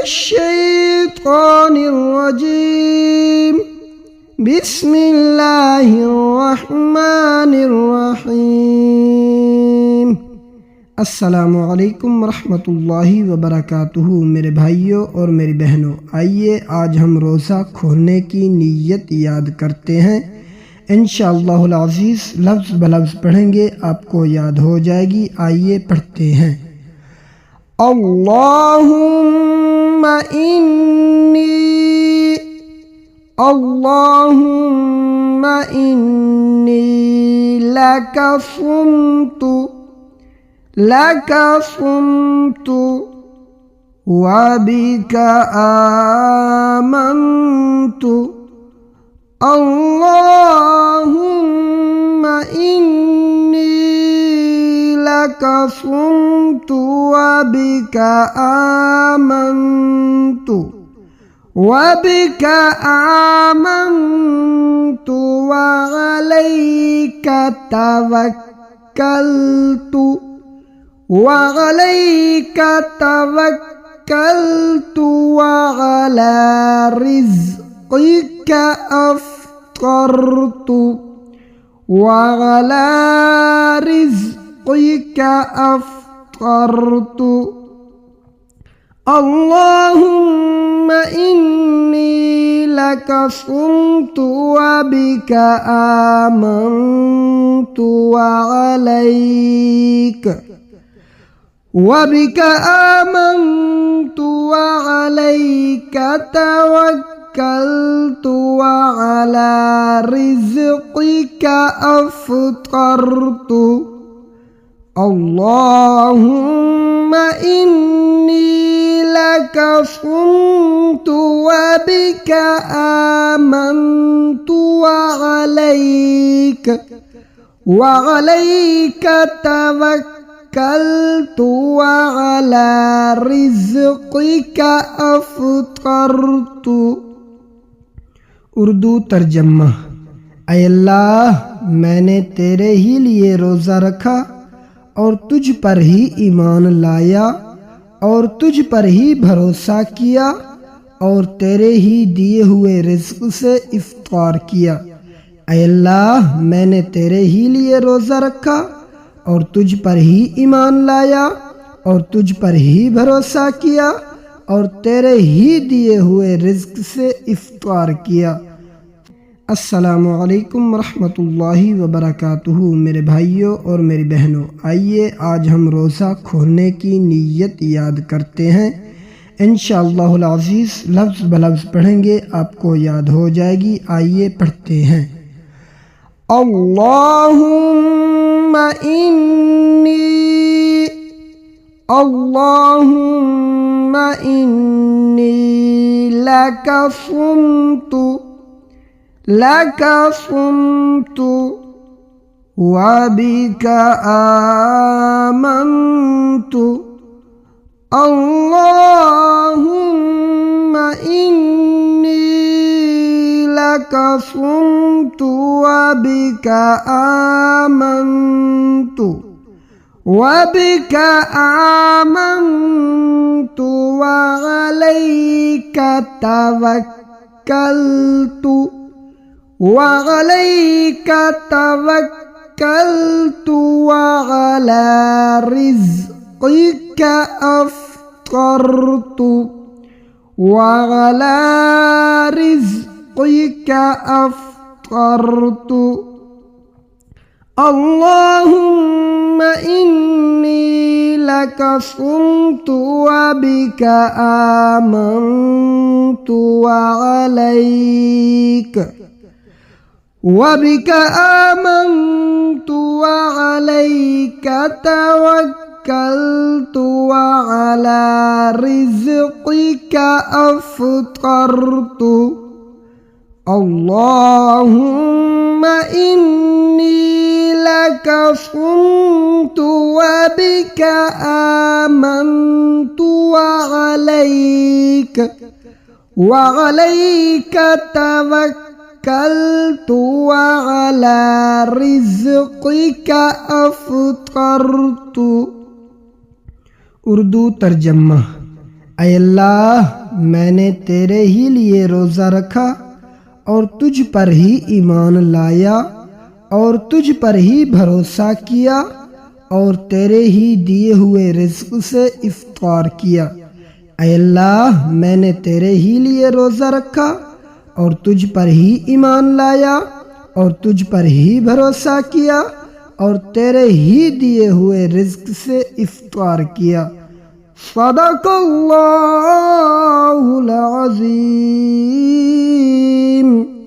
मिनश्शैतानिर रजीम बिस्मिल्लाहिर रहमानिर रहीम। अस्सलामु अलैकुम रहमतुल्लाहि व बरकातुहू। मेरे भाइयों और मेरी बहनों, आइए आज हम रोज़ा खोलने की नीयत याद करते हैं। इंशाअल्लाहुल अज़ीज़ लफ्ज़ ब लफ्ज़ पढ़ेंगे, आपको याद हो जाएगी। आइए पढ़ते हैं। अल्लाहुम्मा इन्नी लका सुम्तु व बिका आमन्तु। अल्लाहुम्मा इन्नी लका सुम्तु व बिका आमन्तु व अलैका तवक्कलतु व अला रिज़्क़िका अफ़्तरतु अल्लाहुम्मा इन्नी लका सुम्तु व बिका आमन्तु व अलैका तवक्कलतु व अला रिज़्क़िका अफ़्तरतु। अल्लाहुम्मा इन्नी लका सुम्तु व बिका आमन्तु व अलैका तवक्कलतु व अला रिज़्क़िका अफ़्तरतु। उर्दू तर्जमा। ऐ अल्लाह, मैंने तेरे ही लिए रोज़ा रखा और तुझ पर ही ईमान लाया और तुझ पर ही भरोसा किया और तेरे ही दिए हुए रिज़्क़ से इफ्तार किया। ऐ अल्लाह, मैंने तेरे ही लिए रोज़ा रखा और तुझ पर ही ईमान लाया और तुझ पर ही भरोसा किया और तेरे ही दिए हुए रिज़्क़ से इफ्तार किया। अस्सलामु अलैकुम रहमतुल्लाहि व बरकातुहू। मेरे भाइयों और मेरी बहनों, आइए आज हम रोज़ा खोलने की नीयत याद करते हैं। इंशाअल्लाहुल अज़ीज़ लफ्ज़ ब लफ्ज़ पढ़ेंगे, आपको याद हो जाएगी। आइए पढ़ते हैं। अल्लाहुम्मा इन्नी लका सुम्तु व बिका आमन्तु। अल्लाहुम्मा इन्नी लका सुम्तु व बिका आमन्तु व अलैका तवक्कलतु व अला रिज़्क़िका अफ़्तरतु अल्लाहुम्मा इन्नी लका सुम्तु व बिका आमन्तु व अलैका तवक्कलतु व अला रिज़्क़िका अफ़्तरतु। अल्लाहुम्मा इन्नी लका सुम्तु व बिका आमन्तु व अलैका तवक्कलतु व अला रिज़्क़िका अफ़्तरतु। उर्दू तर्जमा। اے اللہ میں نے تیرے ہی لیے روزہ رکھا اور تجھ پر ہی ایمان لایا اور تجھ پر ہی بھروسہ کیا اور تیرے ہی دیے ہوئے رزق سے افطار کیا۔ اے اللہ میں نے تیرے ہی لیے روزہ رکھا اور تجھ پر ہی ایمان لایا اور تجھ پر ہی بھروسہ کیا اور تیرے ہی دیے ہوئے رزق سے افطار کیا۔ صدق اللہ العظیم۔